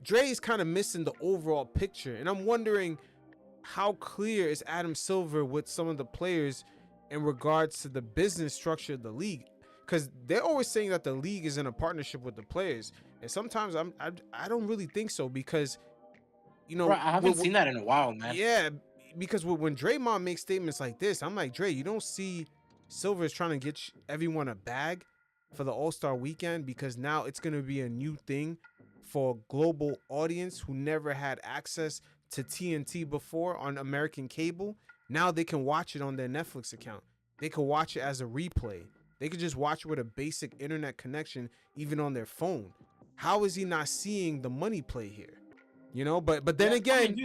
Dre is kind of missing the overall picture, and I'm wondering how clear is Adam Silver with some of the players in regards to the business structure of the league, because they're always saying that the league is in a partnership with the players, and sometimes I don't really think so, because Bro, I haven't seen that in a while, man. yeah, because when Draymond makes statements like this, I'm like, Dre, you don't see Silver is trying to get everyone a bag for the All-Star weekend, because now it's going to be a new thing for a global audience who never had access to TNT before on American cable. Now they can watch it on their Netflix account. They could watch it as a replay. They could just watch it with a basic internet connection, even on their phone. How is he not seeing the money play here? You know, but then again,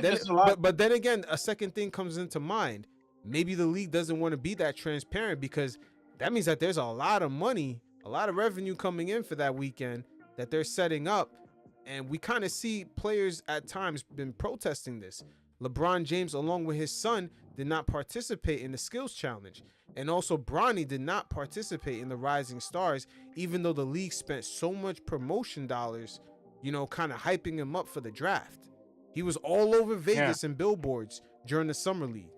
but then again, a second thing comes into mind. Maybe the league doesn't want to be that transparent, because that means that there's a lot of money, a lot of revenue coming in for that weekend that they're setting up. And we kind of see players at times been protesting this. LeBron James, along with his son, did not participate in the skills challenge. And also Bronny did not participate in the Rising Stars, even though the league spent so much promotion dollars, you know, kind of hyping him up for the draft. He was all over Vegas and billboards during the summer league.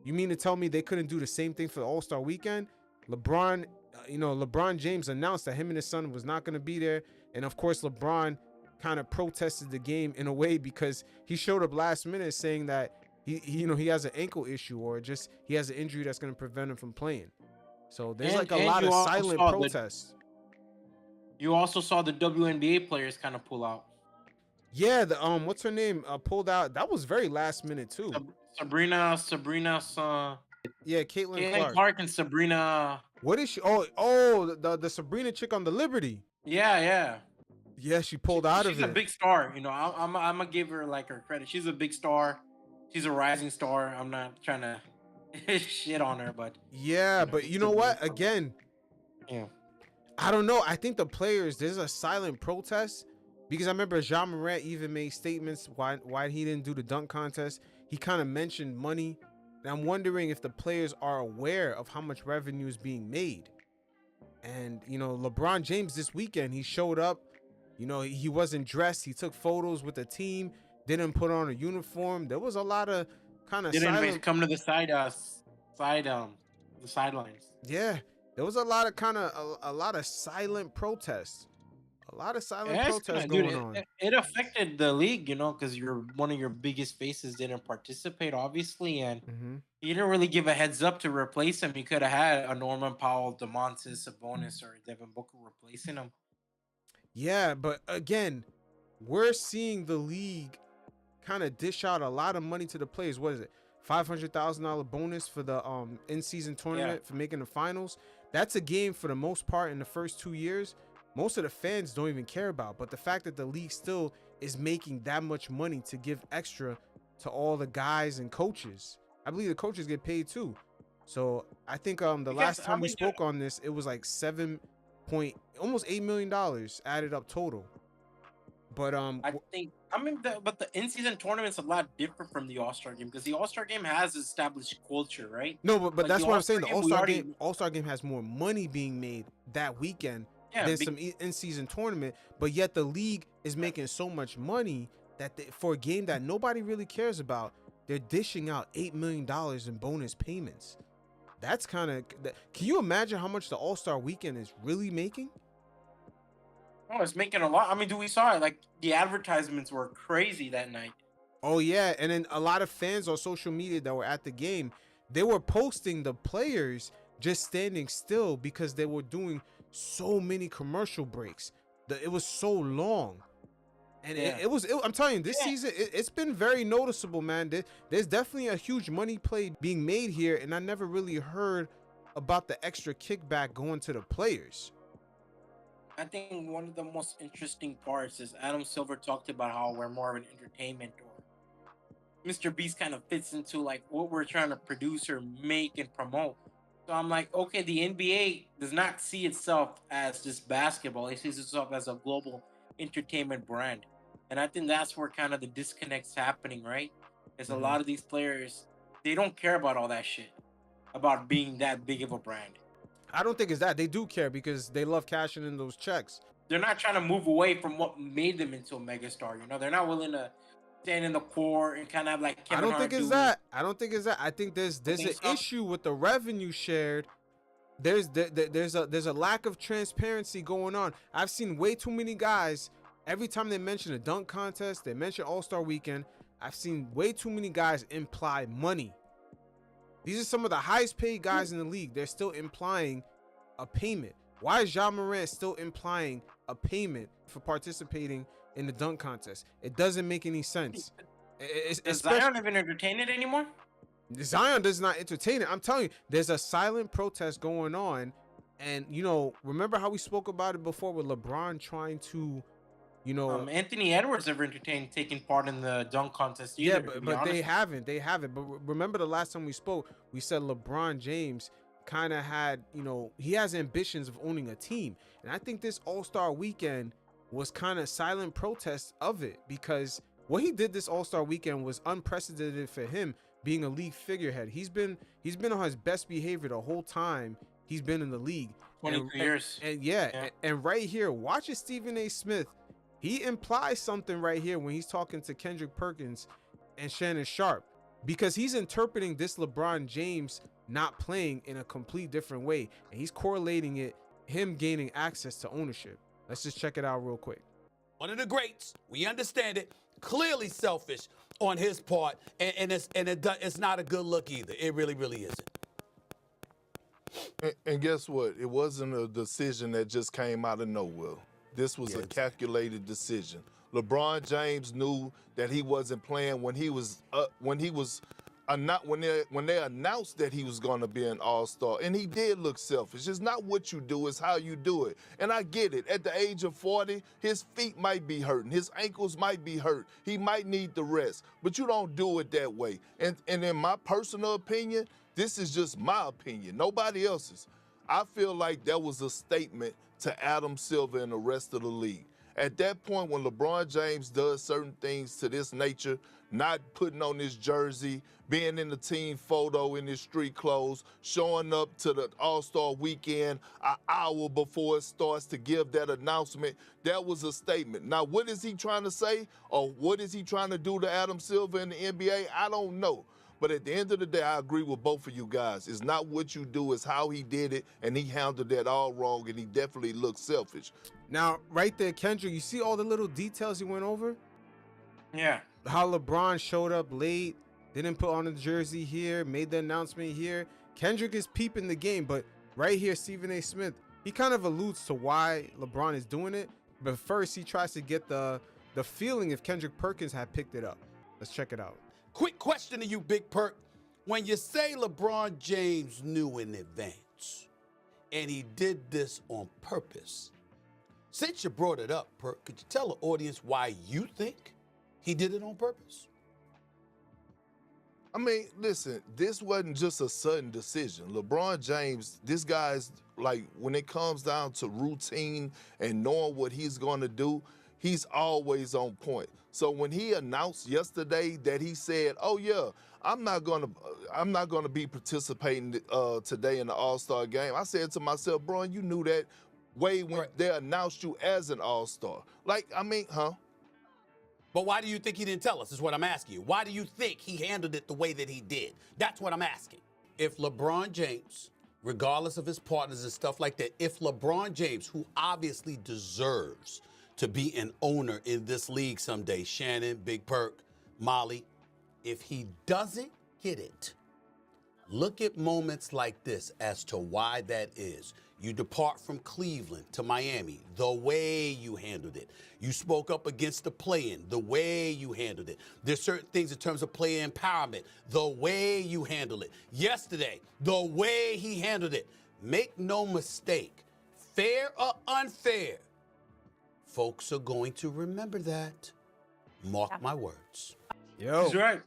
You mean to tell me they couldn't do the same thing for the All-Star weekend? LeBron James announced that him and his son was not going to be there. And of course, LeBron kind of protested the game in a way, because he showed up last minute saying that he has an ankle issue, or just he has an injury that's going to prevent him from playing. So there's like a lot of silent protests. You also saw the WNBA players kind of pull out. Yeah, the what's her name pulled out. That was very last minute too. Sabrina. Yeah, Caitlin Clark and Sabrina. What is she? Oh, the Sabrina chick on the Liberty. Yeah. Yeah, she pulled out of it. She's a big star. You know, I'm gonna give her like her credit. She's a big star. She's a rising star. I'm not trying to shit on her, but yeah, but you know what? Again, yeah, I don't know. I think the players, there's a silent protest, because I remember Jean Morant even made statements why he didn't do the dunk contest. He kind of mentioned money, and I'm wondering if the players are aware of how much revenue is being made. And you know, LeBron James this weekend, he showed up. You know, he wasn't dressed. He took photos with the team. Didn't put on a uniform. There was a lot of kind of didn't come to the sidelines. Yeah, there was a lot of silent protests. A lot of silent protests going on. It affected the league, you know, because one of your biggest faces didn't participate, obviously, and you didn't really give a heads up to replace him. You could have had a Norman Powell, Domantas Sabonis, or Devin Booker replacing him. Yeah, but again, we're seeing the league kind of dish out a lot of money to the players. What is it? $500,000 bonus for the in-season tournament for making the finals. That's a game for the most part in the first 2 years. Most of the fans don't even care about, but the fact that the league still is making that much money to give extra to all the guys and coaches. I believe the coaches get paid too. So I think last time we spoke on this, it was like almost $8 million added up total. But but the in-season tournament's a lot different from the All-Star game, because the All-Star game has established culture, right? No, but like that's what I'm saying. The All-Star game has more money being made that weekend than some in-season tournament, but yet the league is making so much money that for a game that nobody really cares about, they're dishing out $8 million in bonus payments. That's kind of, can you imagine how much the All-Star weekend is really making? Oh, it's making a lot. I mean, we saw it. Like, the advertisements were crazy that night. Oh, yeah. And then a lot of fans on social media that were at the game, they were posting the players just standing still because they were doing so many commercial breaks. It was so long. And I'm telling you, this season, it's been very noticeable, man. There's definitely a huge money play being made here, and I never really heard about the extra kickback going to the players. I think one of the most interesting parts is Adam Silver talked about how we're more of an entertainment, or Mr. Beast kind of fits into like what we're trying to produce or make and promote. So I'm like, okay, the NBA does not see itself as just basketball. It sees itself as a global entertainment brand. And I think that's where kind of the disconnect's happening, right? Is a lot of these players, they don't care about all that shit, about being that big of a brand. I don't think it's that. They do care because they love cashing in those checks. they're not trying to move away from what made them into a megastar. You know, they're not willing to stand in the court and kind of have like I Kevin don't think Hart it's do. that. I don't think it's that. I think there's I an think so. issue with the revenue shared. There's a lack of transparency going on. I've seen way too many guys. Every time they mention a dunk contest, they mention All-Star Weekend. I've seen way too many guys imply money. These are some of the highest paid guys in the league. They're still implying a payment. Why is Ja Morant still implying a payment for participating in the dunk contest? It doesn't make any sense. Does Zion even entertain it anymore? Zion does not entertain it. I'm telling you, there's a silent protest going on. And, remember how we spoke about it before with LeBron trying to, Anthony Edwards never entertained taking part in the dunk contest yeah, either. but they haven't. But remember the last time we spoke, we said LeBron James kind of had, he has ambitions of owning a team. And I think this All-Star weekend was kind of silent protest of it, because what he did this All-Star weekend was unprecedented for him, being a league figurehead. He's been on his best behavior the whole time he's been in the league. 22 years. And right here, watch it, Stephen A. Smith. He implies something right here when he's talking to Kendrick Perkins and Shannon Sharp, because he's interpreting this LeBron James not playing in a complete different way, and he's correlating it, him gaining access to ownership. Let's just check it out real quick. One of the greats, we understand it, clearly selfish on his part, and it's not a good look either. It really, really isn't. And guess what? It wasn't a decision that just came out of nowhere. This was a calculated decision. LeBron James knew that he wasn't playing when they announced that he was going to be an all-star, and he did look selfish. It's not what you do, it's how you do it. And I get it. At the age of 40, his feet might be hurting. His ankles might be hurt. He might need the rest. But you don't do it that way. And in my personal opinion, this is just my opinion, nobody else's. I feel like that was a statement to Adam Silver and the rest of the league. At that point, when LeBron James does certain things to this nature, not putting on his jersey, being in the team photo in his street clothes, showing up to the All-Star weekend an hour before it starts to give that announcement, that was a statement. Now, what is he trying to say, or what is he trying to do to Adam Silver in the NBA? I don't know. But at the end of the day, I agree with both of you guys. It's not what you do, it's how he did it, and he handled that all wrong, and he definitely looked selfish. Now, right there, Kendrick, you see all the little details he went over? Yeah. How LeBron showed up late, didn't put on a jersey here, made the announcement here. Kendrick is peeping the game, but right here, Stephen A. Smith, he kind of alludes to why LeBron is doing it, but first he tries to get the feeling if Kendrick Perkins had picked it up. Let's check it out. Quick question to you, Big Perk. When you say LeBron James knew in advance, and he did this on purpose, since you brought it up, Perk, could you tell the audience why you think he did it on purpose? I mean, listen, this wasn't just a sudden decision. LeBron James, this guy's like, when it comes down to routine and knowing what he's going to do, he's always on point. So when he announced yesterday that he said, "Oh yeah, I'm not gonna be participating today in the All-Star game," I said to myself, "Bro, you knew that way when they announced you as an All-Star." Like, I mean, But why do you think he didn't tell us, is what I'm asking you. Why do you think he handled it the way that he did? That's what I'm asking. If LeBron James, regardless of his partners and stuff like that, if LeBron James, who obviously deserves to be an owner in this league someday, Shannon, Big Perk, Molly, if he doesn't get it, look at moments like this as to why that is. You depart from Cleveland to Miami, the way you handled it. You spoke up against the play-in, the way you handled it. There's certain things in terms of player empowerment, the way you handled it. Yesterday, the way he handled it. Make no mistake, fair or unfair, folks are going to remember that. Mark my words. Yo. He's right.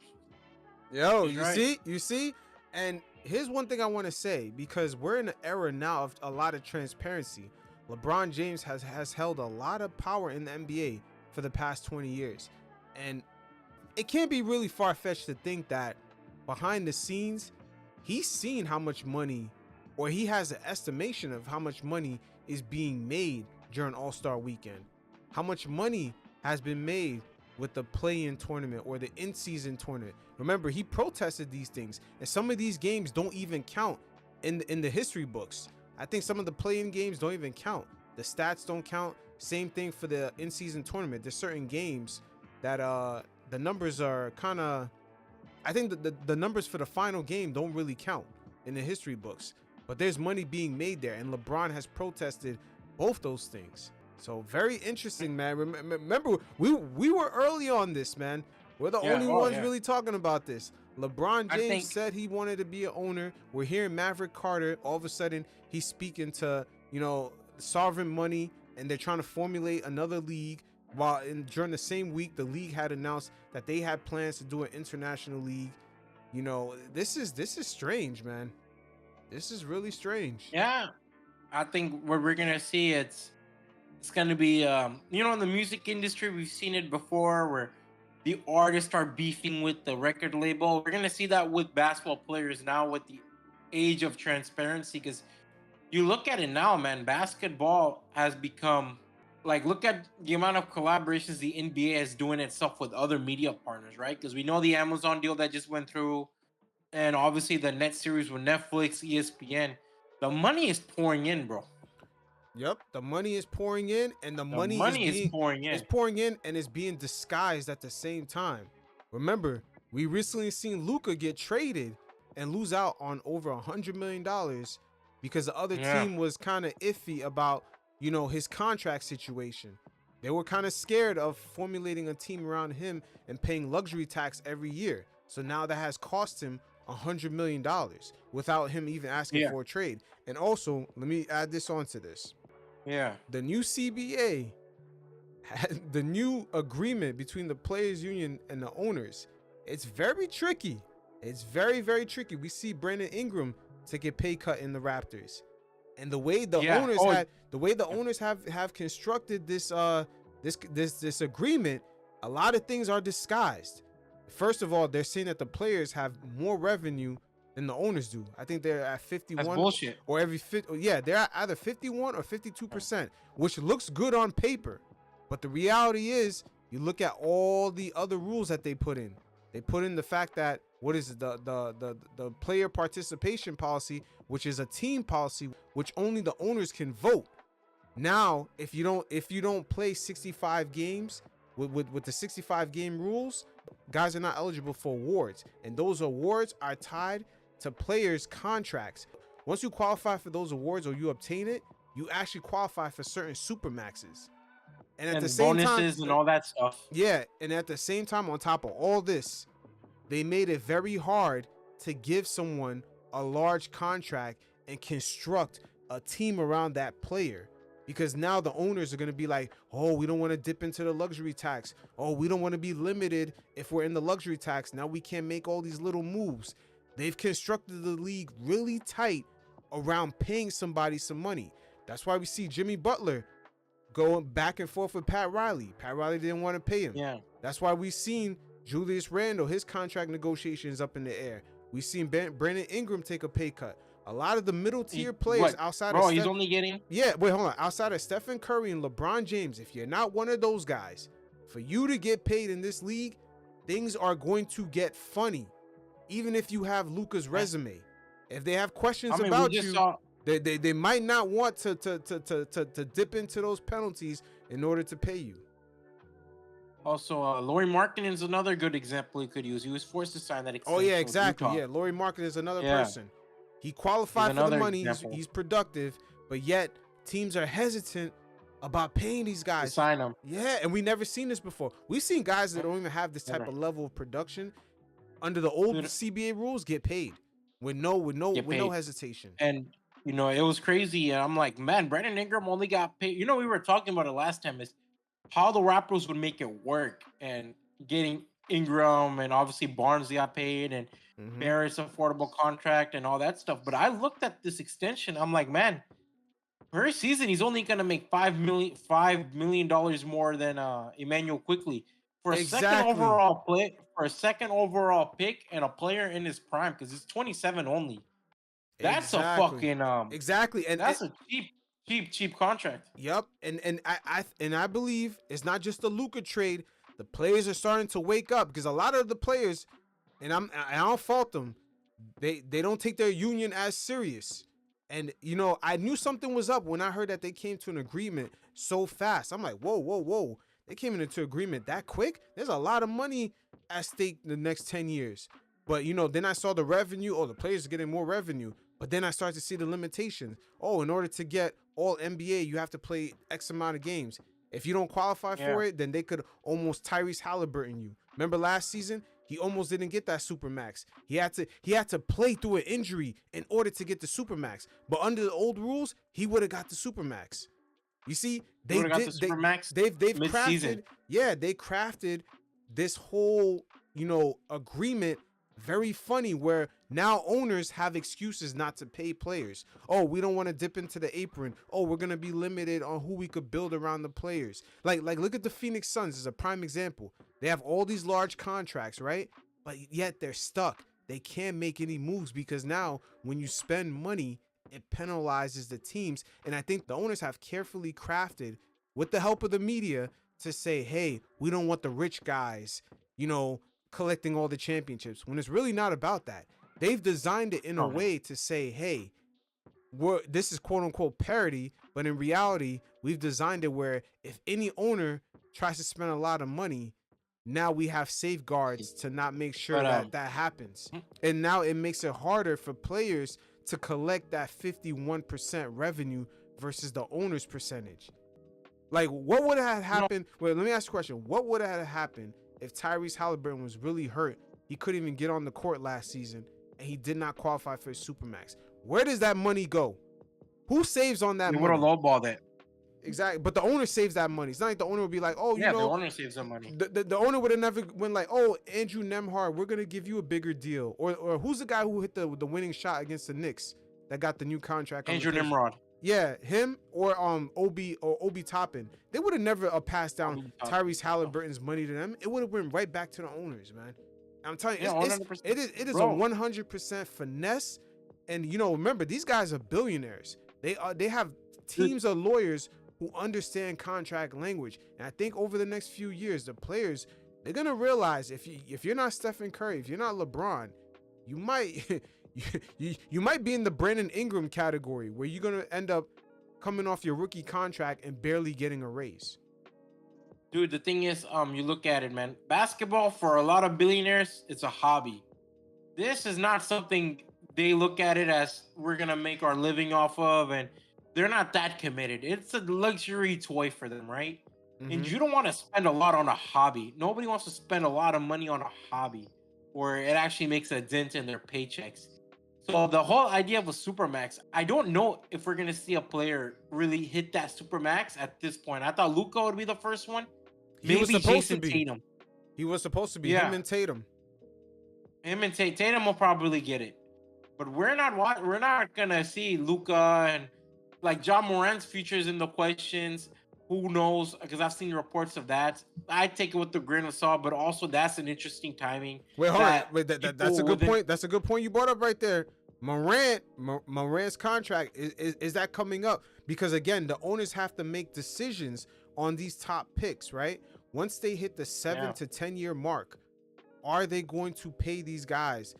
Yo, He's you see? And here's one thing I want to say, because we're in an era now of a lot of transparency. LeBron James has held a lot of power in the NBA for the past 20 years. And it can't be really far-fetched to think that behind the scenes, he's seen how much money, or he has an estimation of how much money is being made during All-Star weekend? How much money has been made with the play-in tournament or the in-season tournament? Remember, he protested these things, and some of these games don't even count in the history books. I think some of the play-in games don't even count. The stats don't count. Same thing for the in-season tournament. There's certain games that the numbers are kind of, I think the numbers for the final game don't really count in the history books. But there's money being made there, and LeBron has protested both those things. So very interesting, man. Remember, we were early on this, man. We're the only ones really talking about this. LeBron James said he wanted to be an owner. We're hearing Maverick Carter. All of a sudden, he's speaking to, sovereign money, and they're trying to formulate another league. While during the same week, the league had announced that they had plans to do an international league. This is strange, man. This is really strange. Yeah, I think what we're gonna see, it's gonna be in the music industry, we've seen it before where the artists are beefing with the record label. We're gonna see that with basketball players now with the age of transparency, because you look at it now, man, basketball has become like, look at the amount of collaborations the NBA is doing itself with other media partners, right? Because we know the Amazon deal that just went through, and obviously the net series with Netflix, ESPN. The money is pouring in, bro. Yep, the money is pouring in, and the money is pouring in. It's pouring in, and it's being disguised at the same time. Remember, we recently seen Luka get traded and lose out on over $100 million because the other team was kind of iffy about, his contract situation. They were kind of scared of formulating a team around him and paying luxury tax every year. So now that has cost him $100 million without him even asking for a trade. And also, let me add this onto this. Yeah. The new CBA, the new agreement between the players union and the owners, it's very tricky. It's very, very tricky. We see Brandon Ingram take a pay cut in the Raptors. And the way the owners have constructed this agreement, a lot of things are disguised. First of all, they're saying that the players have more revenue than the owners do. I think they're at 51. That's bullshit. Or they're at either 51 or 52%, which looks good on paper. But the reality is, you look at all the other rules that they put in. They put in the fact that the player participation policy, which is a team policy, which only the owners can vote. Now, if you don't play 65 games with the 65 game rules, guys are not eligible for awards, and those awards are tied to players' contracts. Once you qualify for those awards or you obtain it, you actually qualify for certain super maxes. And at the same time, bonuses and all that stuff. Yeah, and at the same time, on top of all this, they made it very hard to give someone a large contract and construct a team around that player. Because now the owners are going to be like, oh, we don't want to dip into the luxury tax. Oh, we don't want to be limited if we're in the luxury tax. Now we can't make all these little moves. They've constructed the league really tight around paying somebody some money. That's why we see Jimmy Butler going back and forth with Pat Riley. Pat Riley didn't want to pay him. Yeah. That's why we've seen Julius Randle, his contract negotiations up in the air. We've seen Brandon Ingram take a pay cut. A lot of the middle tier players outside of he's only getting. Yeah, wait, hold on. Outside of Stephen Curry and LeBron James, if you're not one of those guys, for you to get paid in this league, things are going to get funny. Even if you have Luka's resume, if they have questions about you, they might not want to dip into those penalties in order to pay you. Also, Lauri Markkanen is another good example he could use. He was forced to sign that extension. Oh yeah, exactly. Yeah, Lauri Markkanen is another person. He qualified for the money. He's productive, but yet teams are hesitant about paying these guys. To sign them. Yeah, and we never seen this before. We've seen guys that don't even have this type of level of production under the old CBA rules get paid with no hesitation. And it was crazy. And I'm like, man, Brandon Ingram only got paid. We were talking about it last time, is how the Raptors would make it work, and getting Ingram and obviously Barnes got paid, and Barrett's affordable contract and all that stuff. But I looked at this extension. I'm like, man, per season he's only gonna make $5 million more than Emmanuel Quickly for a second overall pick and a player in his prime, because it's 27 only. That's a fucking exactly, and that's a cheap Cheap contract. Yep, and I believe it's not just the Luka trade. The players are starting to wake up because a lot of the players, and I don't fault them, they don't take their union as serious. And I knew something was up when I heard that they came to an agreement so fast. I'm like, whoa, whoa, whoa! They came into agreement that quick. There's a lot of money at stake the next 10 years. But then I saw the revenue. Oh, the players are getting more revenue. But then I started to see the limitations. Oh, in order to get all NBA, you have to play X amount of games. If you don't qualify for it, then they could almost Tyrese Halliburton you. Remember last season? He almost didn't get that Supermax. He had to play through an injury in order to get the Supermax. But under the old rules, he would have got the Supermax. You see, they've crafted, they crafted this whole, agreement very funny where now owners have excuses not to pay players. Oh, we don't want to dip into the apron. Oh, we're going to be limited on who we could build around the players. Like look at the Phoenix Suns as a prime example. They have all these large contracts, right? But yet they're stuck. They can't make any moves because now when you spend money, it penalizes the teams. And I think the owners have carefully crafted with the help of the media to say, hey, we don't want the rich guys, collecting all the championships, when it's really not about that. They've designed it in a way to say, hey, this is quote unquote parity, but in reality, we've designed it where if any owner tries to spend a lot of money, now we have safeguards to not make sure that happens. And now it makes it harder for players to collect that 51% revenue versus the owner's percentage. Like, what would have happened? Wait, let me ask you a question. What would have happened if Tyrese Halliburton was really hurt? He couldn't even get on the court last season, and he did not qualify for his Supermax. Where does that money go? Who saves on that money? They would have lowballed it. Exactly, but the owner saves that money. It's not like the owner would be like, oh, the owner saves that money. The owner would have never went like, oh, Andrew Nemhard, we're gonna give you a bigger deal, or who's the guy who hit the winning shot against the Knicks that got the new contract? Andrew Nemhard. Yeah, him or Obi Toppin. They would have never passed down Tyrese Halliburton's money to them. It would have went right back to the owners, man. I'm telling you, it is a 100% finesse. And remember, these guys are billionaires. They have teams of lawyers who understand contract language. And I think over the next few years, the players, they're gonna realize if you're not Stephen Curry, if you're not LeBron, you might you might be in the Brandon Ingram category where you're gonna end up coming off your rookie contract and barely getting a raise. Dude, the thing is, you look at it, man. Basketball for a lot of billionaires, it's a hobby. This is not something they look at it as we're gonna make our living off of, and they're not that committed. It's a luxury toy for them, right? Mm-hmm. And you don't want to spend a lot on a hobby. Nobody wants to spend a lot of money on a hobby where it actually makes a dent in their paychecks. So the whole idea of a Supermax, I don't know if we're going to see a player really hit that Supermax at this point. I thought Luka would be the first one. Maybe Jason Tatum. He was supposed to be. Him and Tatum. Tatum will probably get it. But we're not going to see Luka and like John Morant's future is in the questions. Who knows? Because I've seen reports of that. I take it with a grain of salt, but also that's an interesting timing. Wait, hold on. Wait, that's a good point. That's a good point you brought up right there. Morant's contract, is that coming up? Because again, the owners have to make decisions on these top picks, right? Once they hit the 7 to 10 year mark, are they going to pay these guys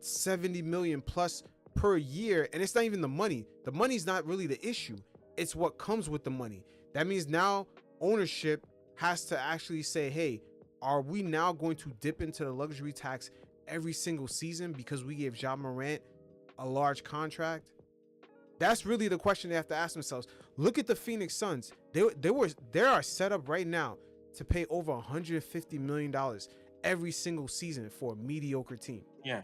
$70 million plus per year? And it's not even the money. The money's not really the issue. It's what comes with the money. That means now ownership has to actually say, hey, are we now going to dip into the luxury tax every single season because we gave Ja Morant a large contract? That's really the question they have to ask themselves. Look at the Phoenix Suns. They are set up right now to pay over $150 million every single season for a mediocre team. Yeah.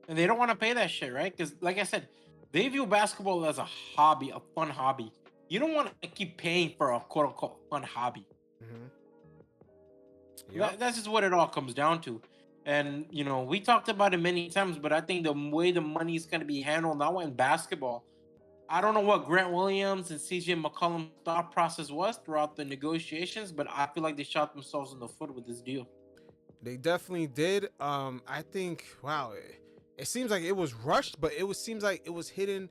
And they don't want to pay that shit, right? Because like I said, they view basketball as a hobby, a fun hobby. You don't want to keep paying for a quote-unquote fun hobby. Mm-hmm. Yep. That's just what it all comes down to. And, we talked about it many times, but I think the way the money is going to be handled now in basketball, I don't know what Grant Williams and CJ McCollum's thought process was throughout the negotiations, but I feel like they shot themselves in the foot with this deal. They definitely did. I think, wow, it seems like it was rushed, but seems like it was hidden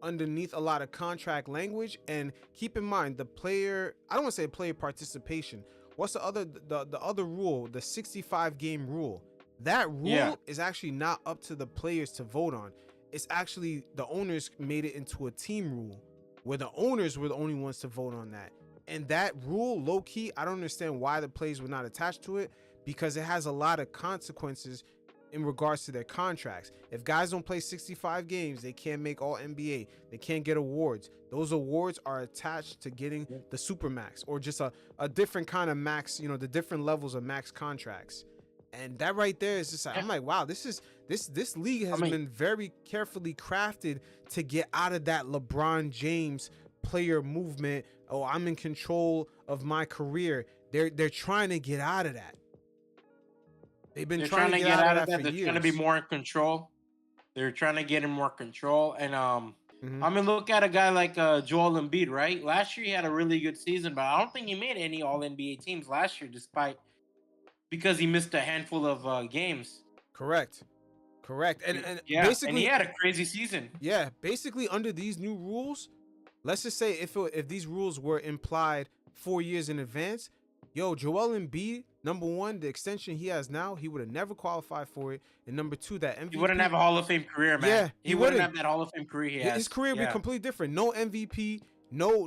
underneath a lot of contract language. And keep in mind the player, I don't want to say player participation. What's the other rule? The 65 game rule. That rule is actually not up to the players to vote on. It's actually the owners made it into a team rule where the owners were the only ones to vote on that. And that rule, low key, I don't understand why the players were not attached to it, because it has a lot of consequences in regards to their contracts. If guys don't play 65 games, they can't make all NBA. They can't get awards. Those awards are attached to getting the Supermax or just a different kind of max, you know, the different levels of max contracts. And that right there is just like, I'm like, wow, this league has been very carefully crafted to get out of that LeBron James player movement. Oh, I'm in control of my career. They're trying to get out of that. They've been trying to get out of that for years. They're trying to be more in control. They're trying to get in more control. And I mean, look at a guy like Joel Embiid, right? Last year he had a really good season, but I don't think he made any All NBA teams last year, because he missed a handful of games. Correct. And basically, and he had a crazy season. Yeah, basically under these new rules, let's just say if these rules were implied 4 years in advance, yo, Joel Embiid, number one, the extension he has now, he would have never qualified for it. And number two, that MVP. He wouldn't have a Hall of Fame career, man. Yeah, he wouldn't have that Hall of Fame career he has. His career would be completely different. No MVP, no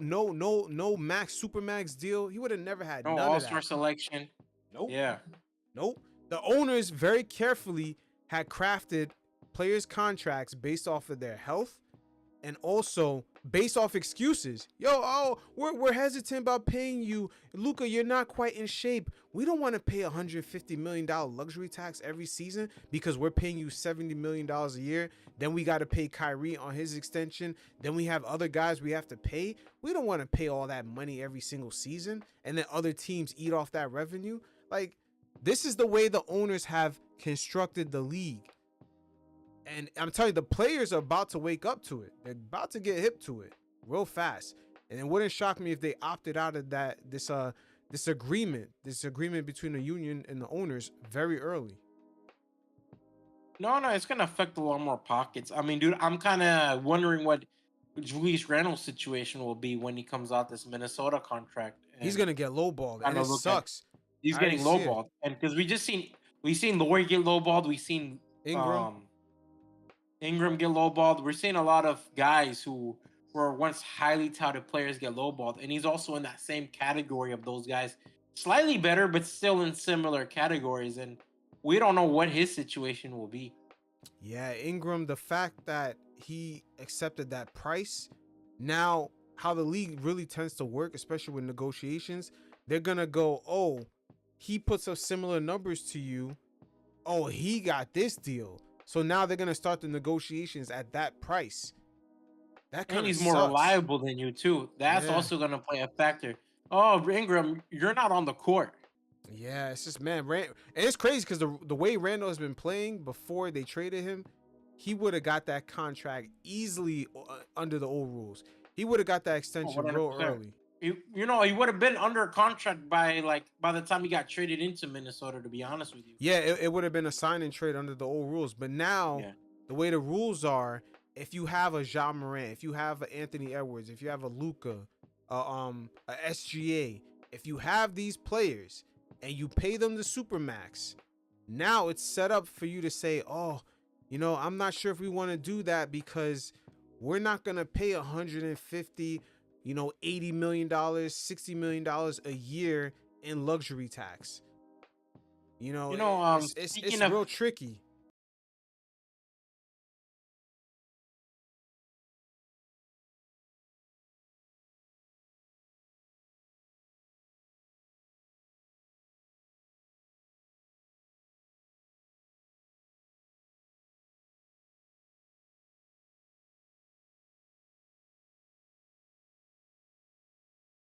max, supermax deal. He would have never had none of that. No All-Star selection. Nope. Yeah. Nope. The owners very carefully had crafted players' contracts based off of their health and also based off excuses. We're hesitant about paying you. Luka, you're not quite in shape. We don't want to pay $150 million luxury tax every season because we're paying you $70 million a year. Then we got to pay Kyrie on his extension. Then we have other guys we have to pay. We don't want to pay all that money every single season and then other teams eat off that revenue. Like, this is the way the owners have constructed the league. And I'm telling you, the players are about to wake up to it. They're about to get hip to it real fast. And it wouldn't shock me if they opted out of this agreement between the union and the owners very early. No, it's going to affect a lot more pockets. I mean, dude, I'm kind of wondering what Julius Randle's situation will be when he comes out this Minnesota contract. He's going to get lowballed, and it sucks. He's getting lowballed. And because we've seen Laurie get lowballed. We've seen Ingram get lowballed. We're seeing a lot of guys who were once highly touted players get lowballed. And he's also in that same category of those guys. Slightly better, but still in similar categories. And we don't know what his situation will be. Yeah, Ingram, the fact that he accepted that price, now how the league really tends to work, especially with negotiations, they're going to go, oh, he puts up similar numbers to you. Oh, he got this deal. So now they're going to start the negotiations at that price. And he's more reliable than you, too. That's also going to play a factor. Oh, Ingram, you're not on the court. Yeah, it's just, man, and it's crazy because the way Randall has been playing before they traded him, he would have got that contract easily under the old rules. He would have got that extension real early. He would have been under contract by the time he got traded into Minnesota, to be honest with you. Yeah, it would have been a sign and trade under the old rules. But now, the way the rules are, if you have a Ja Morant, if you have an Anthony Edwards, if you have a Luka, a SGA, if you have these players and you pay them the supermax, now it's set up for you to say, oh, I'm not sure if we want to do that because we're not going to pay $150 $80 million, $60 million a year in luxury tax. It's real tricky.